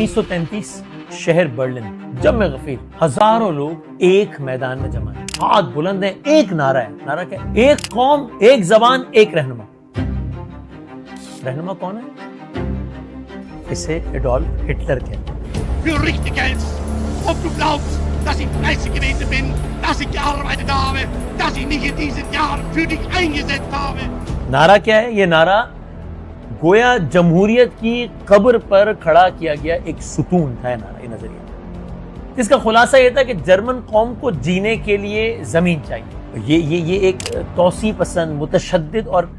1933 शहर बर्लिन, जब में गफीर, हजारों लोग एक मैदान में जमा है, हाथ बुलंद है, एक नारा है। नारा क्या है? एक कौम, एक जबान, एक रहनुमा। रहनुमा कौन है? इसे एडोल्फ हिटलर कहते हैं। Für richtig hältst, ob du glaubst, dass ich fleißig gewesen bin, dass ich gearbeitet habe, dass ich nicht in diesen Jahren für dich eingesetzt habe. नारा क्या है? ये नारा गोया जमहूरियत की कब्र पर खड़ा किया गया एक सुतून था। नारा, ये नजरिया, इसका खुलासा ये था कि जर्मन कौम को जीने के लिए जमीन चाहिए। ये एक तौसी पसंद, मुतशद्दिद और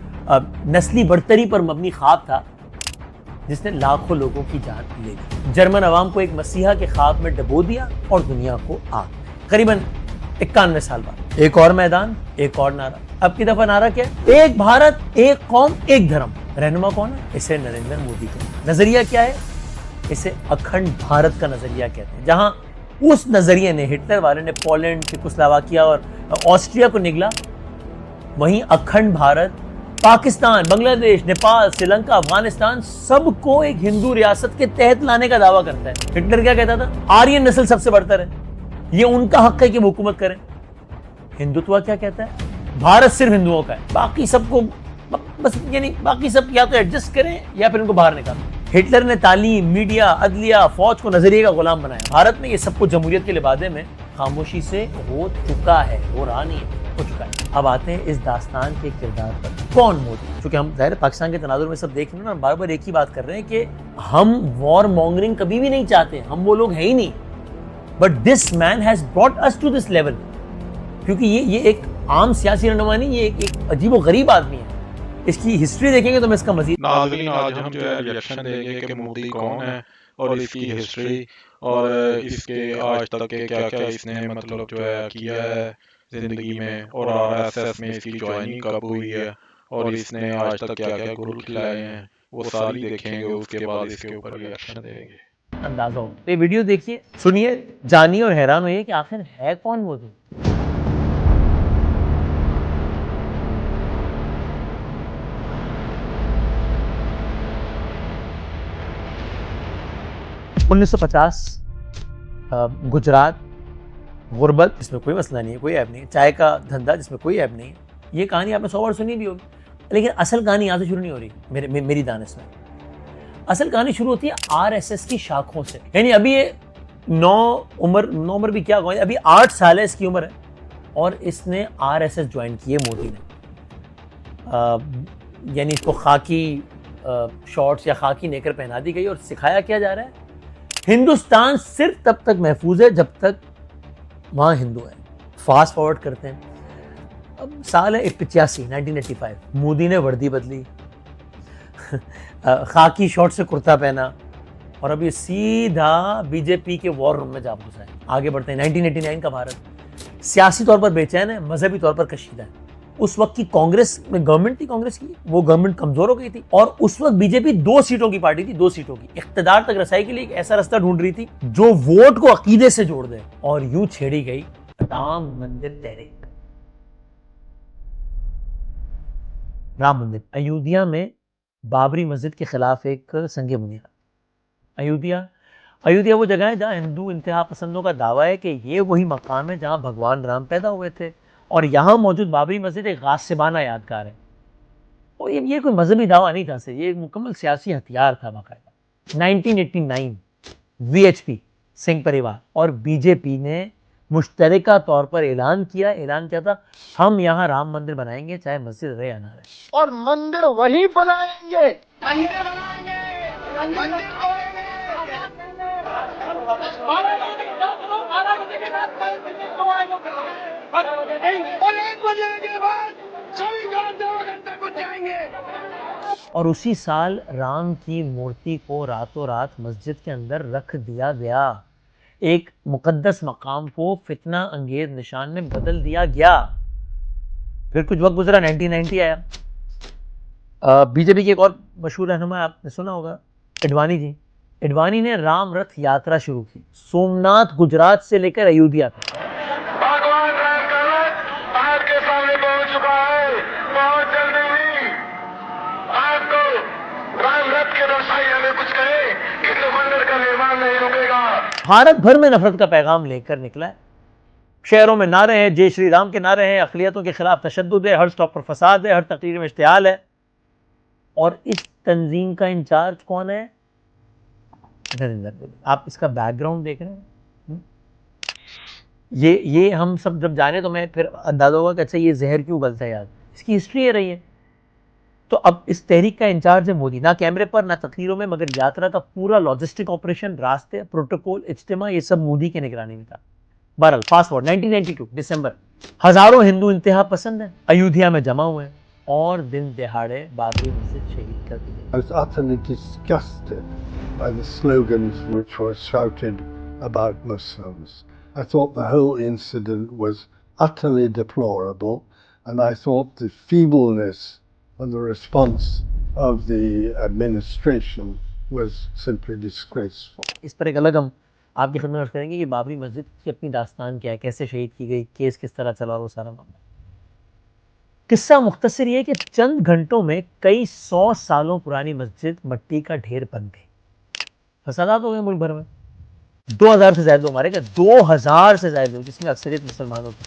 नस्ली बढ़तरी पर मबनी ख्वाब था जिसने लाखों लोगों की जान ले ली। जर्मन अवाम को एक मसीहा के ख्वाब में डबो दिया और दुनिया को आग। करीबन 91 साल बाद एक और मैदान, एक और नारा। अब की दफा नारा क्या है? एक भारत, एक कौम, एक धर्म। रहनुमा कौन है? इसे नरेंद्र मोदी कहते हैं। नजरिया क्या है? इसे अखंड भारत का नजरिया कहते हैं। जहां उस नजरिए ने, हिटलर वाले ने पोलैंड, चेकोस्लोवाकिया और ऑस्ट्रिया को निगला, वहीं अखंड भारत पाकिस्तान, बांग्लादेश, नेपाल, श्रीलंका, अफगानिस्तान सबको एक हिंदू रियासत के तहत लाने का दावा करता है। हिटलर क्या कहता था? आर्यन नस्ल सबसे बढ़तर है, ये उनका हक है कि वो हुकूमत करें। हिंदुत्व क्या कहता है? भारत सिर्फ हिंदुओं का है, बाकी सबको बस, यानी बाकी सब या तो एडजस्ट करें या फिर उनको बाहर निकालें। हिटलर ने तालीम, मीडिया, अदलिया, फौज को नजरिए का गुलाम बनाया। भारत में ये सब कुछ जमहूरियत के लिबादे में खामोशी से हो चुका है, हो रहा नहीं है, हो चुका है। अब आते हैं इस दास्तान के किरदार पर। कौन मोदी? क्योंकि हम जाहिर पाकिस्तान के तनाजुर में सब देख रहे हैं ना, बार बार एक ही बात कर रहे हैं कि हम वॉर मॉन्गरिंग कभी भी नहीं चाहते, हम वो लोग हैं ही नहीं। But this man has brought us to this level, क्योंकि ये एक आम सियासी रहनुमा नहीं, ये एक अजीब और गरीब आदमी है। इसकी हिस्ट्री देखेंगे तो मैं इसका मजीद नाज़रीन, आज हम जो है रिएक्शन देंगे कि मोदी कौन है और इसकी हिस्ट्री और इसके आज तक के क्या क्या इसने मतलब जो है किया है जिंदगी में, और आरएसएस में इसकी ज्वाइनिंग कब हुई है और इसने आज तक क्या क्या गुल खिलाए हैं, वो सारी देखेंगे। उसके बाद इसके ऊपर रिएक्शन देंगे। अंदाजा हो। तो ये वीडियो देखिए, सुनिए, जानिए और हैरान होइए कि आखिर है कौन मोदी। गुजरात, गुर्बत, जिसमें कोई मसला नहीं है, कोई ऐब नहीं है। चाय का धंधा, जिसमें कोई ऐब नहीं है। ये कहानी आपने 100 बार सुनी भी होगी, लेकिन असल कहानी यहाँ से शुरू नहीं हो रही मेरी दानिश में। असल कहानी शुरू होती है आरएसएस की शाखों से। यानी अभी ये नौ उम्र भी क्या कहूँ, अभी 8 साल है इसकी उम्र है, और इसने आरएसएस ज्वाइन की है मोदी ने। यानी इसको खाकी शॉर्ट्स या खाकी नेकर पहना दी गई और सिखाया क्या जा रहा है, हिंदुस्तान सिर्फ तब तक महफूज है जब तक वहाँ हिंदू है। फास्ट फॉरवर्ड करते हैं, अब साल है 1985, मोदी ने वर्दी बदली, खाकी शॉर्ट से कुर्ता पहना, और अब ये सीधा बीजेपी के वॉर रूम में जा घुसा है। आगे बढ़ते हैं। 1989 का भारत सियासी तौर पर बेचैन है, मजहबी तौर पर कशीदा है। उस वक्त की कांग्रेस में गवर्नमेंट थी, कांग्रेस की, वो गवर्नमेंट कमजोर हो गई थी, और उस वक्त बीजेपी 2 सीटों की पार्टी थी, 2 सीटों की। इख्तिदार तक रसाई के लिए एक ऐसा रास्ता ढूंढ रही थी जो वोट को अकीदे से जोड़ दे, और यूं छेड़ी गई राम मंदिर तहरीक। राम मंदिर अयोध्या में बाबरी मस्जिद के खिलाफ एक संग बुनियाद। अयोध्या वो जगह है जहाँ हिंदू इंतहा पसंदों का दावा है कि ये वही मकाम है जहाँ भगवान राम पैदा हुए थे, और यहाँ मौजूद बाबरी मस्जिद एक गासिबाना यादगार है। और ये कोई मजहबी दावा नहीं था, ये एक मुकम्मल सियासी हथियार था बाकायदा। 1989 वीएचपी सिंह परिवार और बीजेपी ने मुश्तरका तौर पर ऐलान किया था, हम यहाँ राम मंदिर बनाएंगे चाहे मस्जिद रहे या ना रहे, और मंदिर वही बनाएंगे। और उसी साल राम की मूर्ति को रातों रात मस्जिद के अंदर रख दिया गया। एक मुकद्दस मकाम को फितना अंगेज निशान में बदल दिया गया। फिर कुछ वक्त गुजरा, 1990 आया। बीजेपी के एक और मशहूर रहनुमा आपने सुना होगा, अडवाणी जी। अडवाणी ने राम रथ यात्रा शुरू की, सोमनाथ गुजरात से लेकर अयोध्या तक। भगवान राम का रथ आपके सामने पहुंच चुका है। बहुत जल्दी आपको राम रथ के दर्शाई हमें कुछ कहे कि तो मंदिर का निर्माण भारत भर में नफरत का पैगाम लेकर निकला है। शहरों में नारे हैं, जय श्री राम के नारे हैं, अक़लियतों के खिलाफ तशद्दुद है, हर स्टॉप पर फसाद है, हर तकरीर में इश्तिहाल है। और इस तंजीम का इंचार्ज कौन है? नरेंद्र मोदी। आप इसका बैकग्राउंड देख रहे हैं। ये हम सब जब जाने तो मैं फिर अंदाजा होगा कि अच्छा ये जहर क्यों उगलता है यार। इसकी हिस्ट्री ये रही है। तो अब इस तहरीक का इंचार्ज है मोदी, ना कैमरे पर ना तकरीरों में, मगर यात्रा का पूरा लॉजिस्टिक ऑपरेशन, रास्ते, प्रोटोकॉल, इज्तिमा, ये सब मोदी के निगरानी में था। बहरहाल फास्ट फॉरवर्ड 1992 दिसंबर, हजारों हिंदू इंतहा पसंद हैं अयोध्या में जमा हुए हैं और दिन दिहाड़े बाबरी मस्जिद शहीद कर दी। I was utterly disgusted by the slogans which were shouted about Muslims. I thought the whole incident was utterly deplorable, and I thought the feebleness and the response of the administration was simply disgraceful. इस पर एक अलग हम आपकी खिदमत में अर्ज़ करेंगे कि बाबरी मस्जिद की अपनी दास्तान क्या है, कैसे शहीद की गई, केस किस तरह चला, वो सारा मामला। किस्सा मुख्तसर ये है कि चंद घंटों में कई 100 सालों पुरानी मस्जिद मट्टी का ढेर बन गई। फसादात हो गए मुल्क भर में, 2000 से ज्यादा लोग मारे गए, 2000 से ज्यादा लोग, जिसमें अक्सरियत मुसलमानों की।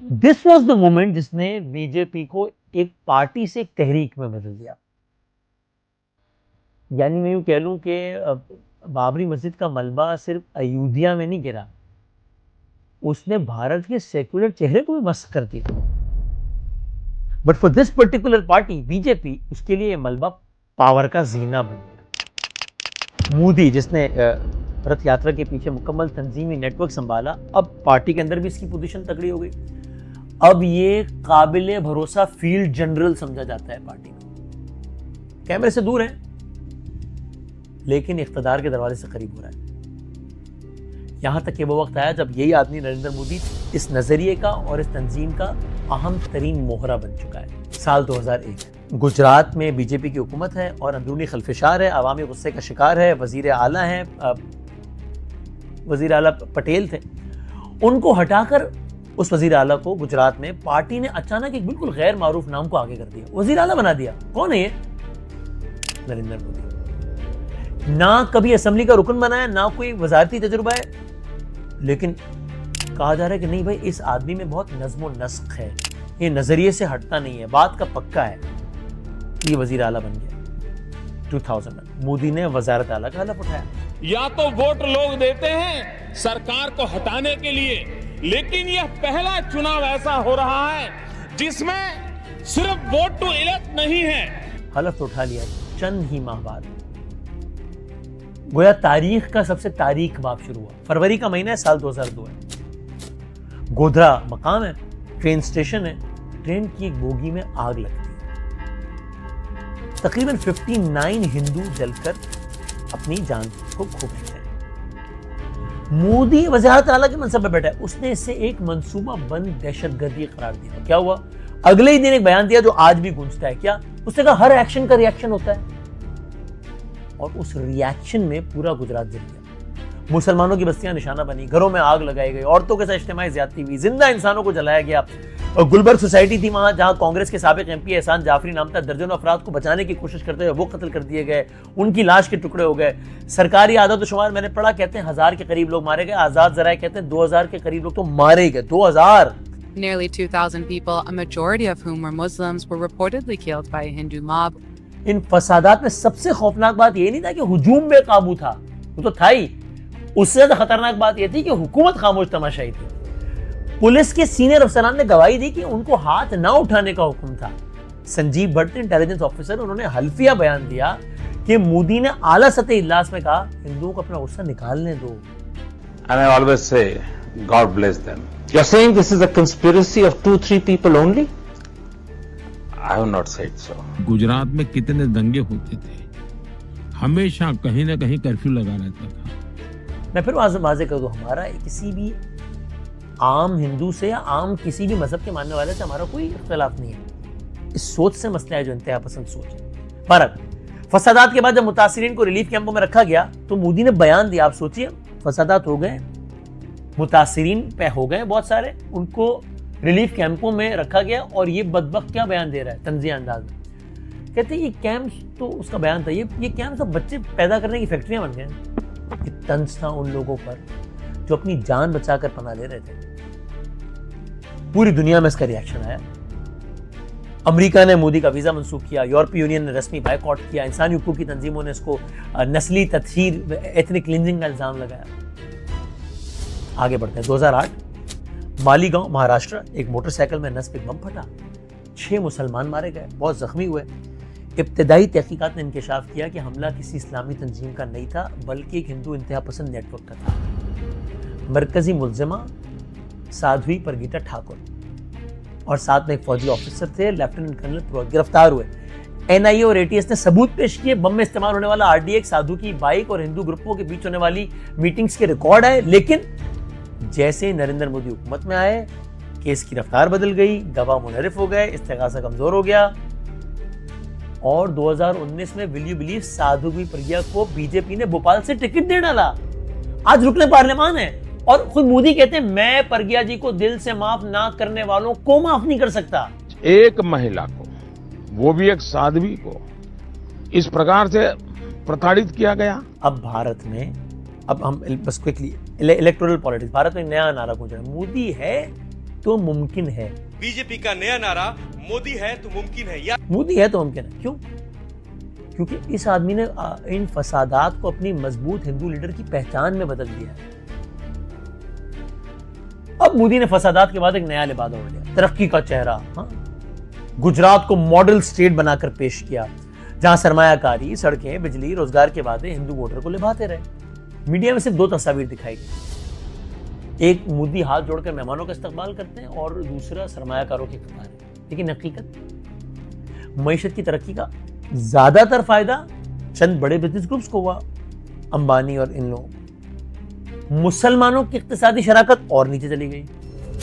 दिस वॉज द मोमेंट जिसने बीजेपी को एक पार्टी से एक तहरीक में बदल दिया। यानी मैं यूँ कह लूँ कि बाबरी मस्जिद का मलबा सिर्फ अयोध्या में नहीं गिरा, उसने भारत के सेक्युलर चेहरे को भी मस्क कर दिया। But for this particular party BJP, उसके लिए मलबा पावर का जीना बन गया। मोदी जिसने रथ यात्रा के पीछे मुकम्मल तंजीमी नेटवर्क संभाला, अब पार्टी के अंदर भी इसकी पोजीशन तगड़ी हो गई। अब ये काबिले भरोसा फील्ड जनरल समझा जाता है पार्टी में। कैमरे से दूर है लेकिन इख्तिदार के दरवाजे से करीब हो रहा है। यहां तक कि वो वक्त आया जब यही आदमी नरेंद्र मोदी इस नजरिए का और इस तंजीम का अहम तरीन मोहरा बन चुका है। साल 2001, गुजरात में बीजेपी की हुकूमत है और अंदरूनी खल्फिशार है, अवामी गुस्से का शिकार है। वजीर आला हैं, वजीर आला पटेल थे, उनको हटाकर उस वजीर आला को गुजरात में पार्टी ने अचानक एक बिल्कुल गैर मारूफ नाम को आगे कर दिया, वजीर आला बना दिया। कौन है ये? नरेंद्र मोदी। ना कभी असेंबली का रुकन बना है, ना कोई वजारती तजुर्बा है, लेकिन कहा जा रहा है कि नहीं भाई, इस आदमी में बहुत नज्म नस्क है, ये नजरिए से हटता नहीं है, बात का पक्का है। ये वजीर आला बन गया। 2000 में मोदी ने वजारत आला का हलफ उठाया। या तो वोट लोग देते हैं सरकार को हटाने के लिए, लेकिन यह पहला चुनाव ऐसा हो रहा है जिसमें सिर्फ वोट टू इलेक्ट नहीं है। हलफ तो उठा लिया चंद ही माह बाद। गोया तारीख का सबसे तारीख बाब शुरू हुआ। फरवरी का महीना है, साल 2002 है। गोधरा मकाम है, ट्रेन स्टेशन है, ट्रेन की एक बोगी में आग लगती है। तकरीबन 59 हिंदू जलकर अपनी जान को खो बैठे हैं। मोदी वज़ारत आला के मनसब पर बैठा है, उसने इसे एक मंसूबा बंद दहशतगर्दी करार दिया। क्या हुआ? अगले ही दिन एक बयान दिया जो आज भी गूंजता है। क्या? उसने कहा हर एक्शन का रिएक्शन होता है, और उस रिएक्शन में पूरा गुजरात जल गया। मुसलमानों की बस्तियां निशाना बनी, घरों में आग लगाई गई, औरतों के साथ इज्तिमाई ज़्यादती हुई, जिंदा इंसानों को जलाया गया। और गुलबर्ग सोसाइटी थी वहां, जहां कांग्रेस के साबिक एमपी एहसान जाफरी नाम था, दर्जनों अफराद को बचाने की कोशिश करते हुए वो कत्ल कर दिए गए, उनकी लाश के टुकड़े हो गए। सरकारी आदत शुमार मैंने पढ़ा, कहते हैं 1000 के करीब लोग मारे गए। आजाद जराए कहते हैं 2000 के करीब लोग तो मारे गए। 2000। Nearly 2,000 people, a majority of whom were Muslims, were reportedly killed by a Hindu mob. इन फसादात में सबसे खौफनाक बात यह नहीं था कि हुजूम बेकाबू था, वो तो था ही, उससे ज्यादा खतरनाक बात यह थी कि हुकूमत खामोश तमाशाई थी। पुलिस के सीनियर अफसरान ने गवाही दी कि उनको हाथ ना उठाने का हुक्म था। संजीव भट्ट, इंटेलिजेंस ऑफिसर, उन्होंने हल्फिया बयान दिया कि मोदी ने आला सतह इजलास में कहा हिंदुओं को अपना गुस्सा निकालने दो। And I always say, God bless them. You're saying this is a conspiracy of 2-3 people only? I have not said so. Gujarat में कितने दंगे होते थे, हमेशा कहीं ना कहीं कर्फ्यू लगा रहता था। मैं फिर वाज़े कर दूं, हमारा किसी भी आम हिंदू से या आम किसी भी मजहब के मानने वाले से हमारा कोई इख्तिलाफ नहीं है। इस सोच से मसला है जो इंतहा पसंद सोच है। पर फसादात के बाद जब मुतासिरीन को रिलीफ कैंपों में रखा गया तो मोदी ने बयान दिया। आप सोचिए, फसादात हो गए, मुतासिरीन पे हो गए बहुत सारे, उनको रिलीफ कैंपों में रखा गया, और ये बदबख्त क्या बयान दे रहा है तंज़िया अंदाज में। कहते हैं ये कैंप्स, तो उसका बयान था, ये कैंप्स अब बच्चे पैदा करने की फैक्ट्रियां बन गए। तंज था उन लोगों पर जो अपनी जान बचाकर पनाह ले रहे थे। पूरी दुनिया में इसका रिएक्शन आया। अमेरिका ने मोदी का वीजा मंसूख किया, यूरोपीय यूनियन ने रस्मी बायकॉट किया, इंसानी हुकूक की तंजीमों ने इसको नस्ली तत्हीर, एथनिक क्लिंजिंग का इल्जाम लगाया। आगे बढ़ते हैं। 2008 मालीगांव महाराष्ट्र, एक मोटरसाइकिल में नस्ब बम फटा, 6 मुसलमान मारे गए, बहुत जख्मी हुए। इब्तदाई तहकीकात ने इंकशाफ किया कि हमला किसी इस्लामी तंजीम का नहीं था बल्कि एक हिंदू इंतहा पसंद नेटवर्क का था। मरकजी मुल्जिमा साध्वी परगीता ठाकुर और साथ में एक फौजी ऑफिसर थे, लेफ्टिनेंट कर्नल पुरोहित, गिरफ्तार हुए। एनआईए और एटीएस ने सबूत पेश किए। बम में इस्तेमाल होने वाला आरडीएक्स, साधु की बाइक और हिंदू ग्रुपों के बीच होने वाली मीटिंग्स के रिकॉर्ड आए। लेकिन जैसे नरेंद्र मोदी हुकूमत में आए, केस की रफ्तार बदल गई, गवाह मुनहरिफ हो गए, इस्तेगासा कमजोर हो गया और 2019 में विल यू बिलीव साधु की प्रज्ञा को बीजेपी ने भोपाल से टिकट दे डाला। आज रुकने पार्लियामान है और खुद मोदी कहते हैं मैं प्रज्ञा जी को दिल से माफ ना करने वालों को माफ नहीं कर सकता। एक महिला को, वो भी एक साध्वी को, इस प्रकार से प्रताड़ित किया गया। अब भारत में, अब हम बस क्विकली इलेक्टोरल पॉलिटिक्स, भारत में नया नारा गूंज रहा है, मोदी है तो मुमकिन है। बीजेपी का नया नारा मोदी है तो मुमकिन है। या मोदी है तो मुमकिन है। क्यों? क्योंकि इस आदमी ने इन फसादात को अपनी मजबूत हिंदू लीडर की पहचान में बदल दिया है। अब मोदी ने फसादात के बाद एक नया लिबादा ओढ़ लिया, तरक्की का चेहरा। हाँ, गुजरात को मॉडल स्टेट बनाकर पेश किया जहां सरमायाकारी, सड़कें, बिजली, रोजगार के वादे हिंदू वोटर को लिभाते रहे। मीडिया में सिर्फ 2 तस्वीर दिखाई गई, एक मोदी हाथ जोड़कर मेहमानों का इस्तकबाल करते हैं और दूसरा सरमायाकारों के कतार। लेकिन हकीकत मईशत की तरक्की का ज्यादातर फायदा चंद बड़े बिजनेस ग्रुप्स को हुआ, अंबानी और इन लोगों। मुसलमानों की इक्तिसादी शराकत और नीचे चली गई।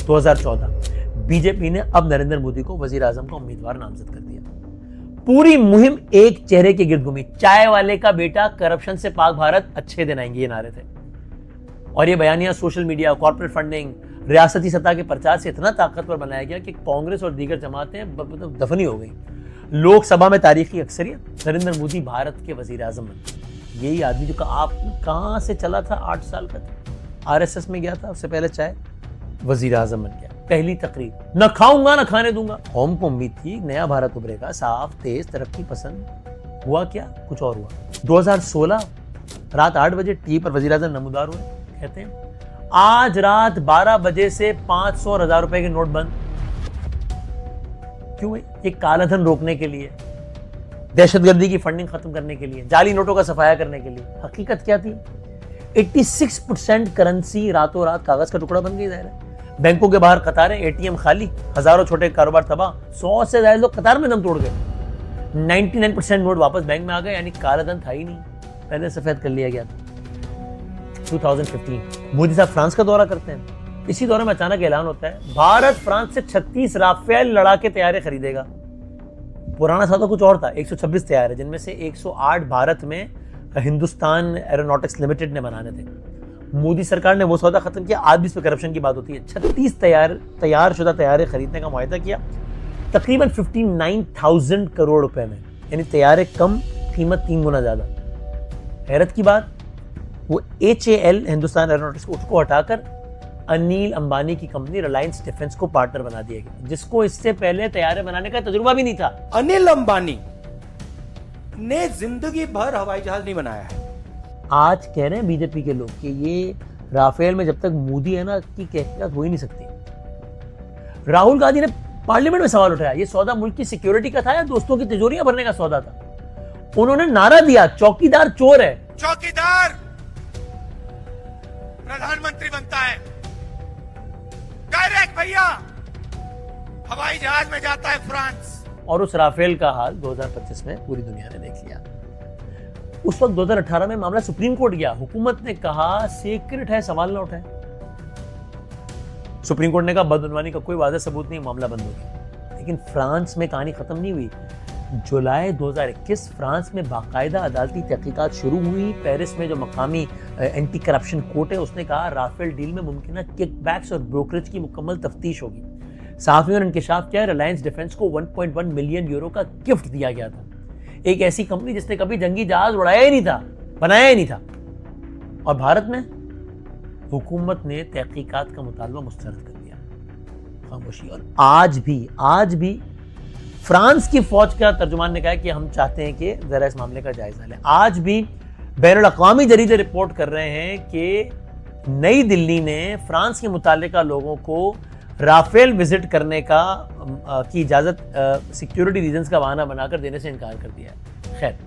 2014 बीजेपी ने अब नरेंद्र मोदी को वजीर आजम का उम्मीदवार नामजद कर दिया। पूरी मुहिम एक चेहरे के गिर्द घूमी, चाय वाले का बेटा, करप्शन से पाक भारत, अच्छे दिन आएंगे, ये नारे थे। और ये बयानियां सोशल मीडिया, कॉर्पोरेट फंडिंग, रियासती सतह के प्रचार से इतना ताकतवर बनाया गया कि कांग्रेस और दीगर जमातें दफनी हो गई। लोकसभा में तारीखी अक्सरियत, नरेंद्र मोदी भारत के वजीर आजम बने। यही आदमी जो आप कहां से चला था, 8 साल का था, आरएसएस में गया था, उससे पहले चाय, वजीर आजम बन गया। पहली तकरीर, न खाऊंगा न खाने दूंगा। कौम को उम्मीद थी नया भारत उभरेगा, साफ, तेज, तरक्की पसंद। हुआ क्या? कुछ और हुआ। 2016 रात 8 बजे टीवी पर वजीर आजम नमूदार हुए, कहते हैं आज रात 12 बजे से 500 और 1000 रुपए के नोट बंद। क्यों? एक काला धन रोकने के लिए, दहशतगर्दी की फंडिंग खत्म करने के लिए, जाली नोटों का सफाया करने के लिए। हकीकत क्या थी? 86% करेंसी रातों रात कागज का टुकड़ा बन गई। जाहिर है बैंकों के बाहर कतारें, एटीएम खाली, हजारों छोटे कारोबार तबाह, 100 से ज्यादा लोग कतार में दम तोड़ गए। 99% नोट वापस बैंक में आ गए, यानी काला धन था ही नहीं, पहले सफेद कर लिया गया था। 2015 मोदी साहब फ्रांस का दौरा करते हैं। इसी दौरे में अचानक ऐलान होता है भारत फ्रांस से 36 राफेल लड़ाके तैयारे खरीदेगा। पुराना सौदा कुछ और था, 126 तैयार है, जिनमें से 108 भारत में हिंदुस्तान एरोनॉटिक्स लिमिटेड ने बनाने थे। मोदी सरकार ने वो सौदा खत्म किया। आज भी इस पर करप्शन की बात होती है। 36 तैयार शुदा तैयारे खरीदने का मुआहदा किया, तकरीबन 59,000 करोड़ रुपए में, यानी तैयारे कम, कीमत 3 गुना ज्यादा। हैरत की बात, वो HAL हिंदुस्तान एरोनॉटिक्स को हटाकर अनिल अंबानी की कंपनी रिलायंस डिफेंस को पार्टनर बना दिया गया, जिसको इससे पहले तैयारे बनाने का तजुर्बा भी नहीं था। अनिल अंबानी ने जिंदगी भर हवाई जहाज नहीं बनाया है। आज कह रहे हैं बीजेपी के लोग कि ये राफेल में जब तक मोदी है ना, की कहकीकात हो ही नहीं सकती। राहुल गांधी ने पार्लियामेंट में सवाल उठाया, ये सौदा मुल्क की सिक्योरिटी का था या दोस्तों की तिजोरियां भरने का सौदा था? उन्होंने नारा दिया चौकीदार चोर है। चौकीदार प्रधानमंत्री बनता है, डायरेक्ट भैया हवाई जहाज में जाता है फ्रांस। और उस राफेल का हाल 2025 में पूरी दुनिया ने देख लिया। उस वक्त 2018 में मामला सुप्रीम कोर्ट गया, हुकूमत ने कहा सीक्रेट है, सवाल ना उठाए। सुप्रीम कोर्ट ने कहा बदउनवानी का कोई वाज़ेह सबूत नहीं, मामला बंद हो गया। लेकिन फ्रांस में कहानी खत्म नहीं हुई। जुलाई 2021 फ्रांस में बाकायदा अदालती तहकीकात शुरू हुई। पेरिस में जो मकामी एंटी करप्शन कोर्ट है, उसने कहा राफेल डील में मुमकिन किकबैक्स और ब्रोकरेज की मुकम्मल तफ्तीश होगी। सहाफियों ने इंकशाफ किया रिलायंस डिफेंस को 1.1 मिलियन यूरो का गिफ्ट दिया गया था। एक ऐसी कंपनी जिसने कभी जंगी जहाज उड़ाया ही नहीं था, बनाया ही नहीं था। और भारत में हुकूमत ने तहकीकात का मुतालबा मुस्तरद कर दिया, खामोशी। और आज भी फ्रांस की फौज का तर्जुमान ने कहा कि हम चाहते हैं कि जरा इस मामले का जायजा लें। आज भी बैनुल-अक़वामी जरीदे रिपोर्ट कर रहे हैं कि नई दिल्ली ने फ्रांस के मुतालिका लोगों को राफेल विजिट करने की इजाजत सिक्योरिटी रीजंस का बहाना बनाकर देने से इनकार कर दिया है। खैर,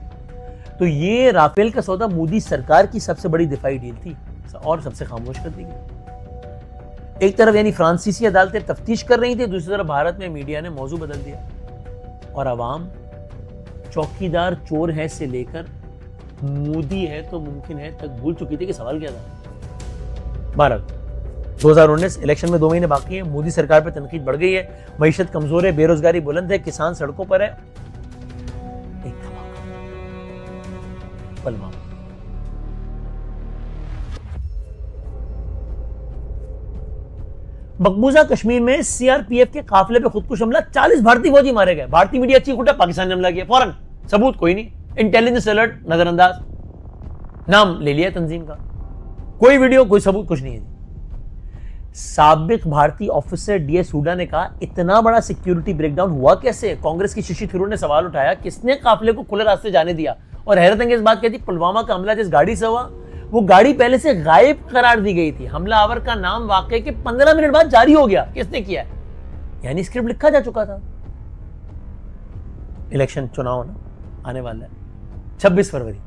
तो ये राफेल का सौदा मोदी सरकार की सबसे बड़ी दिफाई डील थी और सबसे खामोश कर दी गई। एक तरफ यानी फ्रांसीसी अदालतें तफ्तीश कर रही थी, दूसरी तरफ भारत में मीडिया ने मौजू बदल दिया और अवाम चौकीदार चोर है से लेकर मोदी है तो मुमकिन है तक भूल चुकी थी कि सवाल क्या था। 2019 इलेक्शन में 2 महीने बाकी है। मोदी सरकार पर तनकीद बढ़ गई है, मईशत कमजोर है, बेरोजगारी बुलंद है, किसान सड़कों पर है। एक धमाका पुलवामा। मकबूजा कश्मीर में सीआरपीएफ के काफिले पे खुदकुश हमला, 40 भारतीय फौजी मारे गए। भारतीय मीडिया चीख उठा, पाकिस्तान ने हमला किया। फौरन सबूत कोई नहीं, इंटेलिजेंस अलर्ट नजरअंदाज, नाम ले लिया तंजीम का, कोई वीडियो कोई सबूत कुछ नहीं है। साबिक भारतीय ऑफिसर डीएस हुडा ने कहा इतना बड़ा सिक्योरिटी ब्रेकडाउन हुआ कैसे। कांग्रेस की शशि थरूर ने सवाल उठाया किसने काफिले को खुले रास्ते जाने दिया। और हैरत अंगेज बात कहती, पुलवामा का हमला जिस गाड़ी से हुआ वो गाड़ी पहले से गायब करार दी गई थी। हमलावर का नाम वाकये के 15 मिनट बाद जारी हो गया, किसने किया है, यानी स्क्रिप्ट लिखा जा चुका था। इलेक्शन चुनाव ना आने वाला है 26 फरवरी।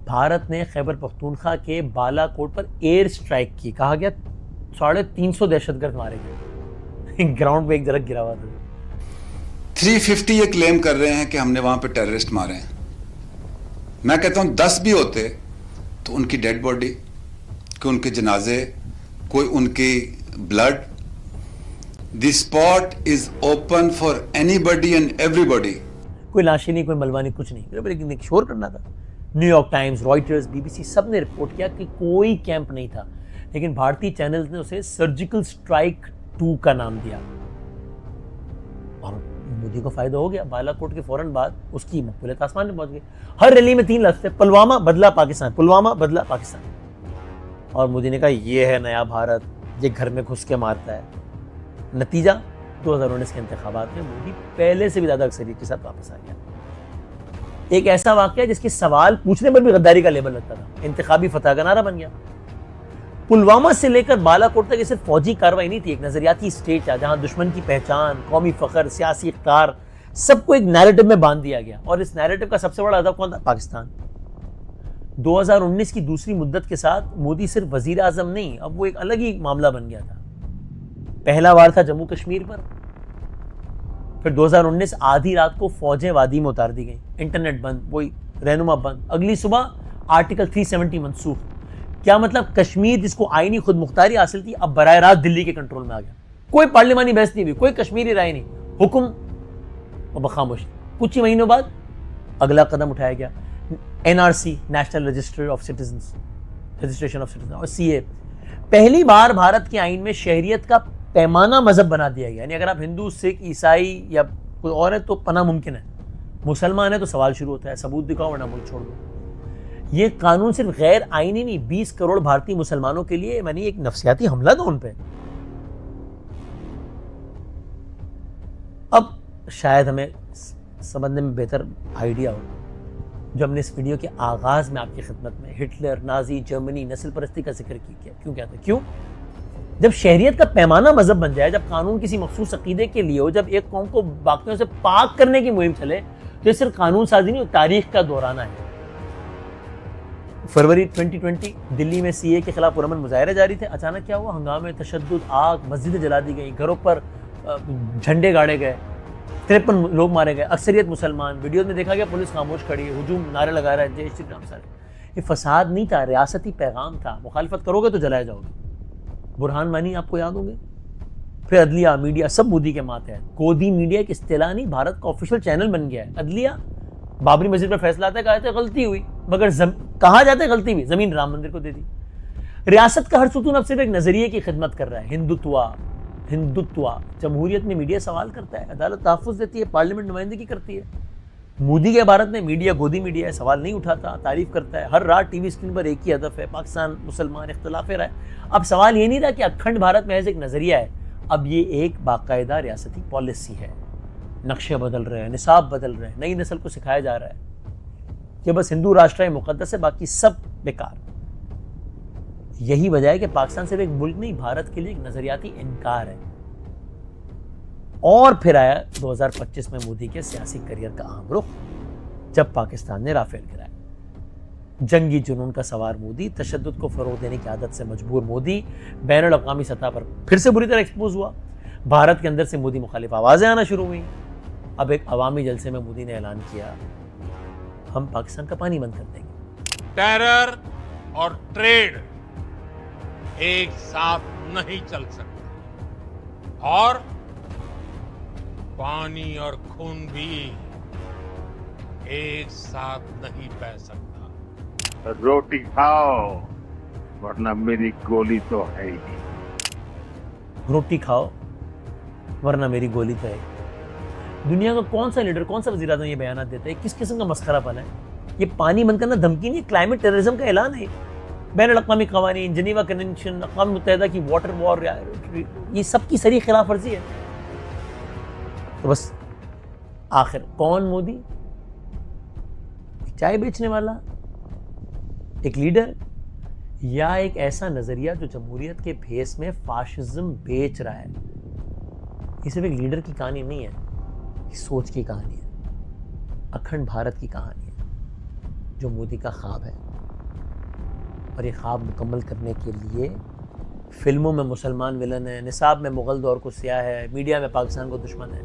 भारत ने खैबर पख्तूनख्वा के बालाकोट पर एयर स्ट्राइक की, कहा गया 350 दहशतगर्द मारे गए। ग्राउंड पे एक जरक गिरा हुआ था। 350 ये क्लेम कर रहे हैं कि हमने वहां पे टेररिस्ट मारे हैं। मैं कहता हूं 10 भी होते तो उनकी डेड बॉडी, कि उनके जनाजे, कोई उनकी blood, the spot is open for anybody and everybody. कोई लाशें नहीं, कोई मलबा नहीं, कुछ नहीं, लेकिन एक शोर करना था। न्यूयॉर्क टाइम्स, रॉयटर्स, बीबीसी सब ने रिपोर्ट किया कि कोई कैंप नहीं था, लेकिन भारतीय चैनल्स ने उसे सर्जिकल स्ट्राइक 2 का नाम दिया और मोदी को फायदा हो गया। बालाकोट के फौरन बाद उसकी मकबूलियत आसमान में पहुंच गई। हर रैली में 3 लफ्ज़ थे, पुलवामा बदला पाकिस्तान, पुलवामा बदला पाकिस्तान। और मोदी ने कहा ये है नया भारत, ये घर में घुस के मारता है। नतीजा 2019 के इंतखाबात में मोदी पहले से भी ज्यादा अक्सरियत के साथ वापस आ गया। एक ऐसा वाकया जिसके सवाल पूछने पर भी गद्दारी का लेबल लगता था, इंतखाबी फतह का नारा बन गया। पुलवामा से लेकर बालाकोट तक ये सिर्फ फौजी कार्रवाई नहीं थी, एक नजरियाती स्टेट था जहां दुश्मन की पहचान, कौमी फखर, सियासी इख्तियार सबको एक नैरेटिव में बांध दिया गया। और इस नैरेटिव का सबसे बड़ा अदब कौन था? पाकिस्तान। 2019 की दूसरी मुद्दत के साथ मोदी सिर्फ वजीर आजम नहीं, अब वो एक अलग ही मामला बन गया था। पहला वार था जम्मू कश्मीर पर, फिर 2019 आधी रात को फौजें वादी में उतार दी गई, इंटरनेट बंद, वही रहनुमा बंद, अगली सुबह आर्टिकल 370 मनसूख। क्या मतलब? कश्मीर जिसको आईनी खुद मुख्तारी हासिल थी अब बराह रास्त दिल्ली के कंट्रोल में आ गया। कोई पार्लिमानी बहस नहीं हुई, कोई कश्मीरी राय नहीं, हुक्म और खामोशी। कुछ ही महीनों बाद अगला कदम उठाया गया, NRC, national register of citizens, registration of citizen, और सीए। पहली बार भारत के आईन में शहरियत का पैमाना मजहब बना दिया गया, यानी अगर आप हिंदू, सिख, ईसाई या कोई और है तो पना मुमकिन है, मुसलमान है तो सवाल शुरू होता है, सबूत दिखाओ वरना मुल्क छोड़ दो। ये कानून सिर्फ गैर आईनी नहीं, 20 करोड़ भारतीय मुसलमानों के लिए मानी एक नफसियाती हमला था उन पे। अब शायद हमें समझने में बेहतर आइडिया हो जो हमने इस वीडियो के आगाज में आपकी खिदमत में हिटलर, नाजी, जर्मनी, नस्ल परस्ती का जिक्र किया। क्यों कहते हैं? क्यों? जब शहरियत का पैमाना मजहब बन जाए, जब कानून किसी मखसूस अकीदे के लिए हो, जब एक कौम को बाकियों से पाक करने की मुहिम चले, तो ये सिर्फ कानून साजी नहीं, तारीख का दोहराना है। फरवरी 2020 दिल्ली में सीए के खिलाफ पुरअमन मुजाहरे जारी थे। अचानक क्या हुआ? हंगामे, तशद्दुद, आग, मस्जिदें जला दी गई, घरों पर झंडे गाड़े गए, 53 लोग मारे गए, अक्सरियत मुसलमान। वीडियो में देखा गया पुलिस खामोश खड़ी है, हुजूम नारे लगा रहा है, जय श्री राम। सारे ये फसाद नहीं था, रियासती पैगाम था। मुखालिफत करोगे तो जलाए जाओगे। बुरहान मानी आपको याद होंगे। फिर अदलिया, मीडिया सब मोदी के माथे है। गोदी मीडिया एक इस्तिलाह नहीं, भारत का ऑफिशियल चैनल बन गया है। अदलिया, बाबरी मस्जिद पर फैसला आता है, कहा जाता है गलती हुई, मगर कहा जाता है गलती हुई, जमीन राम मंदिर को दे दी। रियासत का हर सुतून अब सिर्फ एक नजरिए की खिदमत कर रहा है। हिंदुत्व, जमहूरियत में मीडिया सवाल करता है, अदालत तहफ़्फ़ुज़ देती है, पार्लियामेंट नुमाइंदगी करती है। मोदी के भारत में मीडिया गोदी मीडिया है, सवाल नहीं उठाता, तारीफ करता है, हर रात टीवी स्क्रीन पर एक ही हदफ है, पाकिस्तान मुसलमान इख्तिलाफ रहा है। अब सवाल ये नहीं रहा कि अखंड भारत महज एक नजरिया है, अब ये एक बाकायदा रियासती पॉलिसी है। नक्शे बदल रहे हैं, निसाब बदल रहे हैं, नई नस्ल को सिखाया जा रहा है कि बस हिंदू राष्ट्र है, मुकद्दस है, बाकी सब बेकार। यही वजह है कि पाकिस्तान सिर्फ एक मुल्क नहीं, भारत के लिए एक नजरियाती इनकार है। और फिर आया 2025 में मोदी के सियासी करियर का अहम रुख, जब पाकिस्तान ने राफेल गिराया। जंगी जुनून का सवार मोदी, तशद्दुद को फरोग देने की आदत से मजबूर मोदी बैनुल अक़वामी सतह पर फिर से बुरी तरह एक्सपोज हुआ। भारत के अंदर से मोदी मुखालिफ आवाजें आना शुरू हुई। अब एक अवामी जलसे में मोदी ने ऐलान किया, हम पाकिस्तान का पानी बंद कर देंगे। टेरर और ट्रेड एक साथ नहीं चल सकते और पानी और खून भी एक साथ नहीं बह सकता। रोटी खाओ वरना मेरी गोली तो है ही। रोटी खाओ वरना मेरी गोली तो है। दुनिया का कौन सा लीडर, कौन सा वज़ीर आज़म ये बयान देता है? किस किस्म का मस्खरापन है ये? पानी बंद करना धमकी नहीं, क्लाइमेट टेररिज्म का ऐलान है। बैनुल अक़वामी क़वानीन, जनीवा कन्वेंशन, अक़वाम मुत्तहिदा की वाटर वॉर, ये सब की सरी खिलाफ वर्जी है। तो बस आखिर कौन मोदी? एक चाय बेचने वाला, एक लीडर, या एक ऐसा नजरिया जो जमहूरियत के भेस में फाशिज्म बेच रहा है? ये सिर्फ एक लीडर की कहानी नहीं है, एक सोच की कहानी है, अखंड भारत की कहानी है, जो मोदी का ख्वाब है। और ये ख्वाब मुकम्मल करने के लिए फिल्मों में मुसलमान विलन है, निसाब में मुग़ल दौर को सिया है, मीडिया में पाकिस्तान को दुश्मन है।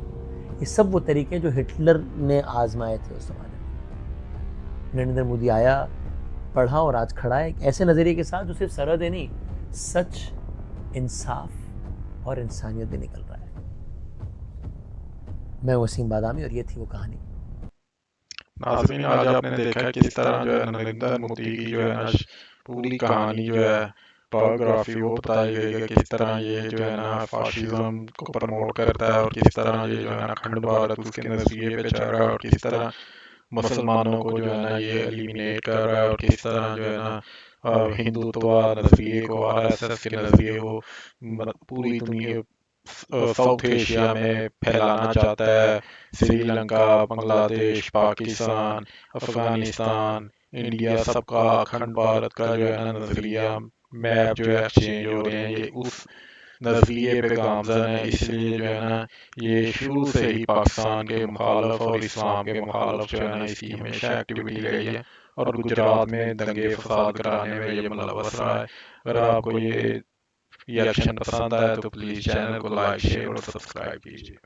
ये सब वो तरीके जो हिटलर ने आजमाए थे उस ज़माने में। नरेंद्र मोदी आया, पढ़ा और आज खड़ा है एक ऐसे नज़रिए के साथ जो सिर्फ सरहदें नहीं, सच, इंसाफ और इंसानियत भी निकल रहा है। मैं वसीम बादामी और ये थी वो कहानी। नाज़रीन, आज आपने देखा किस तरह जो है नरेंद्र मोदी की जो है ना पूरी कहानी जो है बायोग्राफी वो बताई गई है, किस तरह ये जो है ना फाशिज्म को प्रमोट करता है और किस तरह ये जो है ना अखंड भारत उसके नजरिए पे चल रहा है और किस तरह मुसलमानों को जो है ना ये एलिमिनेट कर रहा है और किस तरह जो है ना हिंदुत्व नजरिए को, आरएसएस के नजरिए को पूरी दुनिया साउथ एशिया में फैलाना चाहता है। श्रीलंका, बांग्लादेश, पाकिस्तान, अफगानिस्तान, इंडिया, सबका अखंड भारत का जो है ना नजरिया, मैप जो है एक्सचेंज हो रहे हैं, ये उस नजरिए पे गामजन है। इसलिए जो है ना ये शुरू से ही पाकिस्तान के मुखालफ और इस्लाम के मुखालफ जो है ना इसकी हमेशा एक्टिविटी रही है और गुजरात में दंगे फसाद कराने में ये मुलव्वस रहा है। अगर आपको ये एक्शन पसंद आया तो प्लीज़ चैनल को लाइक, शेयर और सब्सक्राइब कीजिए।